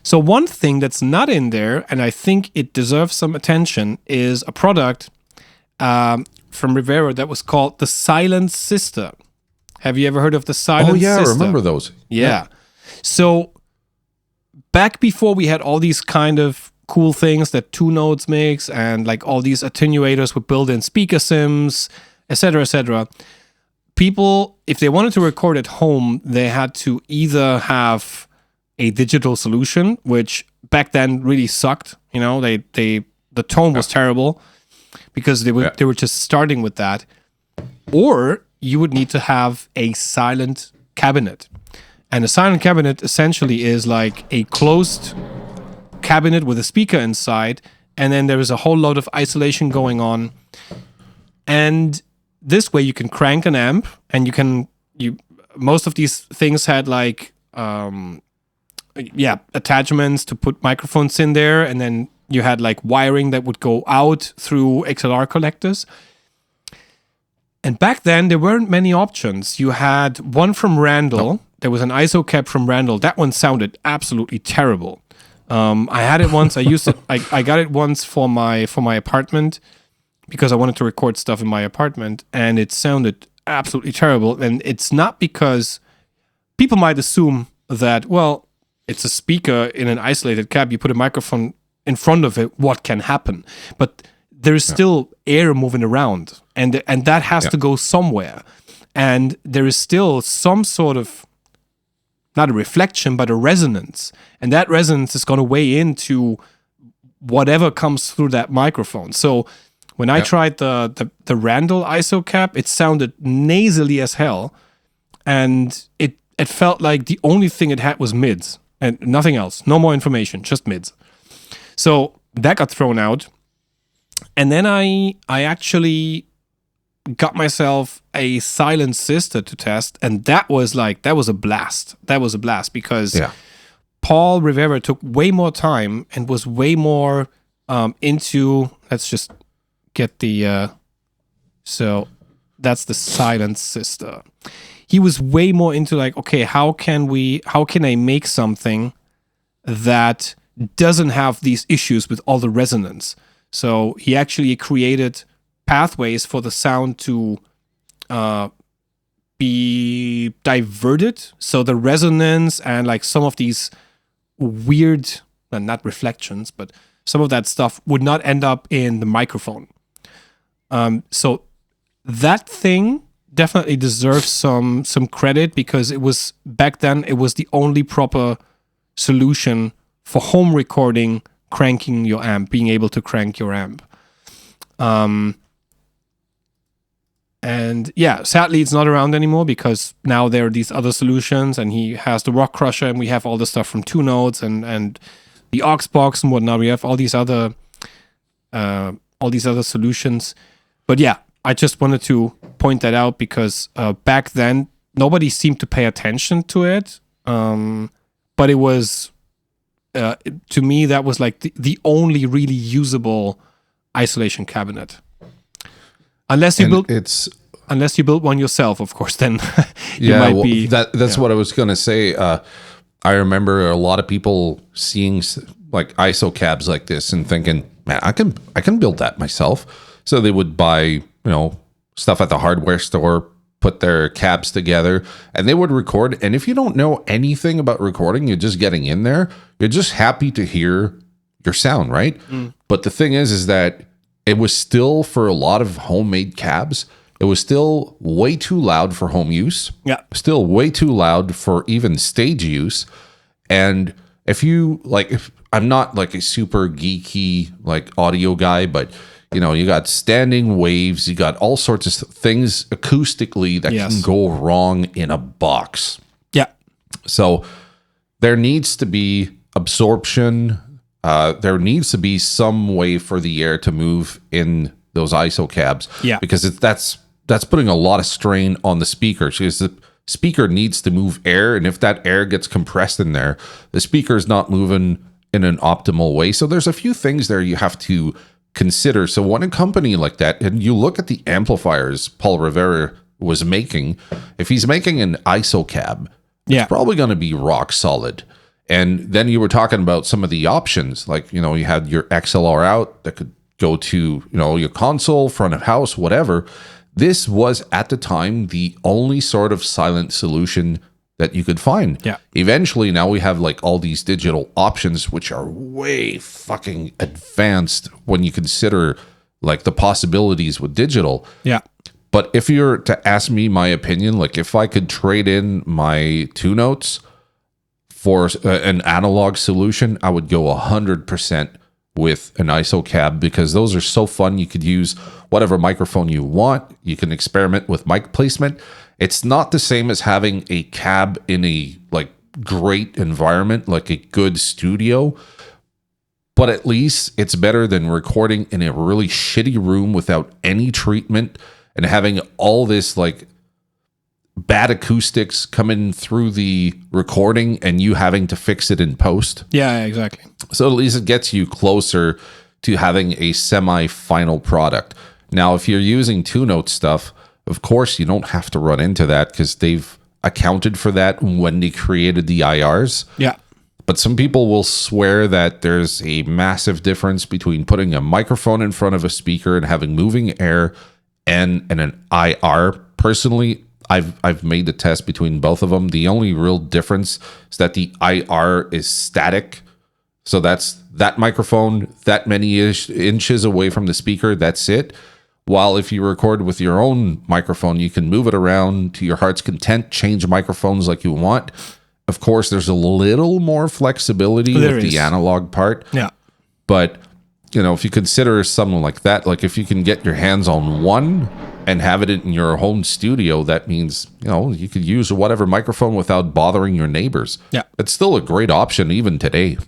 So one thing that's not in there, and I think it deserves some attention, is a product from Rivera that was called the Silent Sister. Have you ever heard of the Silent Sister? I remember those. Yeah. So back before we had all these kind of cool things that Two Notes makes, and like all these attenuators with built-in speaker sims, etc., people, if they wanted to record at home, they had to either have a digital solution, which back then really sucked. You know, the tone was terrible because they were just starting with that, or you would need to have a silent cabinet. And a silent cabinet essentially is like a closed cabinet with a speaker inside, and then there is a whole load of isolation going on. And this way you can crank an amp, and most of these things had like attachments to put microphones in there, and then you had like wiring that would go out through XLR collectors. And back then there weren't many options. You had one from Randall. There was an ISO cap from Randall. That one sounded absolutely terrible. I had it once. I used it. I got it once for my apartment because I wanted to record stuff in my apartment, and it sounded absolutely terrible. And it's not because people might assume that, well, it's a speaker in an isolated cab. You put a microphone in front of it. What can happen? But there's still air moving around, and that has to go somewhere. And there is still some sort of, not a reflection, but a resonance. And that resonance is going to weigh into whatever comes through that microphone. So when I tried the Randall ISO cap, it sounded nasally as hell. And it felt like the only thing it had was mids and nothing else. No more information, just mids. So that got thrown out. And then I actually got myself a Silent Sister to test, and that was a blast. That was a blast because Paul Rivera took way more time and was way more into. Let's just get the. So that's the Silent Sister. He was way more into like, okay, how can I make something that doesn't have these issues with all the resonance? So he actually created pathways for the sound to be diverted. So the resonance and like some of these weird, not reflections, but some of that stuff would not end up in the microphone. So that thing definitely deserves some credit because it was, back then, it was the only proper solution for home recording, cranking your amp, being able to crank your amp. And yeah, sadly it's not around anymore because now there are these other solutions, and he has the Rock Crusher, and we have all the stuff from Two Notes and the aux box and whatnot. We have all these other solutions. But yeah, I just wanted to point that out because back then nobody seemed to pay attention to it. But it was to me that was like the only really usable isolation cabinet. Unless you built one yourself, of course, then you might be. That's what I was going to say. I remember a lot of people seeing like ISO cabs like this and thinking, man, I can build that myself. So they would buy, stuff at the hardware store, put their cabs together, and they would record. And if you don't know anything about recording, you're just getting in there, you're just happy to hear your sound, right? But the thing is that it was still, for a lot of homemade cabs, it was still way too loud for home use. Yeah. Still way too loud for even stage use. And if I'm not like a super geeky like audio guy, but you got standing waves, you got all sorts of things acoustically that can go wrong in a box. Yeah. So there needs to be absorption. There needs to be some way for the air to move in those ISO cabs. Yeah. Because that's putting a lot of strain on the speakers, because the speaker needs to move air, and if that air gets compressed in there, the speaker is not moving in an optimal way. So there's a few things there you have to consider. So when a company like that, and you look at the amplifiers Paul Rivera was making, if he's making an ISO cab, it's probably going to be rock solid. And then you were talking about some of the options, like, you know, you had your XLR out that could go to, you know, your console, front of house, whatever. This was at the time the only sort of silent solution that you could find. Yeah. Eventually, now we have like all these digital options, which are way fucking advanced when you consider like the possibilities with digital. Yeah. But if you're to ask me my opinion, like if I could trade in my 2 Notes for an analog solution, I would go 100% with an ISO cab, because those are so fun. You could use whatever microphone you want. You can experiment with mic placement. It's not the same as having a cab in a like great environment, like a good studio, but at least it's better than recording in a really shitty room without any treatment and having all this like bad acoustics coming through the recording and you having to fix it in post. Yeah, exactly. So at least it gets you closer to having a semi-final product. Now, if you're using 2 Note stuff, of course, you don't have to run into that because they've accounted for that when they created the IRs. Yeah. But some people will swear that there's a massive difference between putting a microphone in front of a speaker and having moving air and an IR. Personally, I've made the test between both of them. The only real difference is that the IR is static. So that's that microphone that many inches away from the speaker. That's it. While if you record with your own microphone, you can move it around to your heart's content, change microphones like you want. Of course, there's a little more flexibility with the analog part. Yeah. But, you know, if you consider something like that, like if you can get your hands on one and have it in your home studio, that means, you know, you could use whatever microphone without bothering your neighbors. Yeah. It's still a great option even today.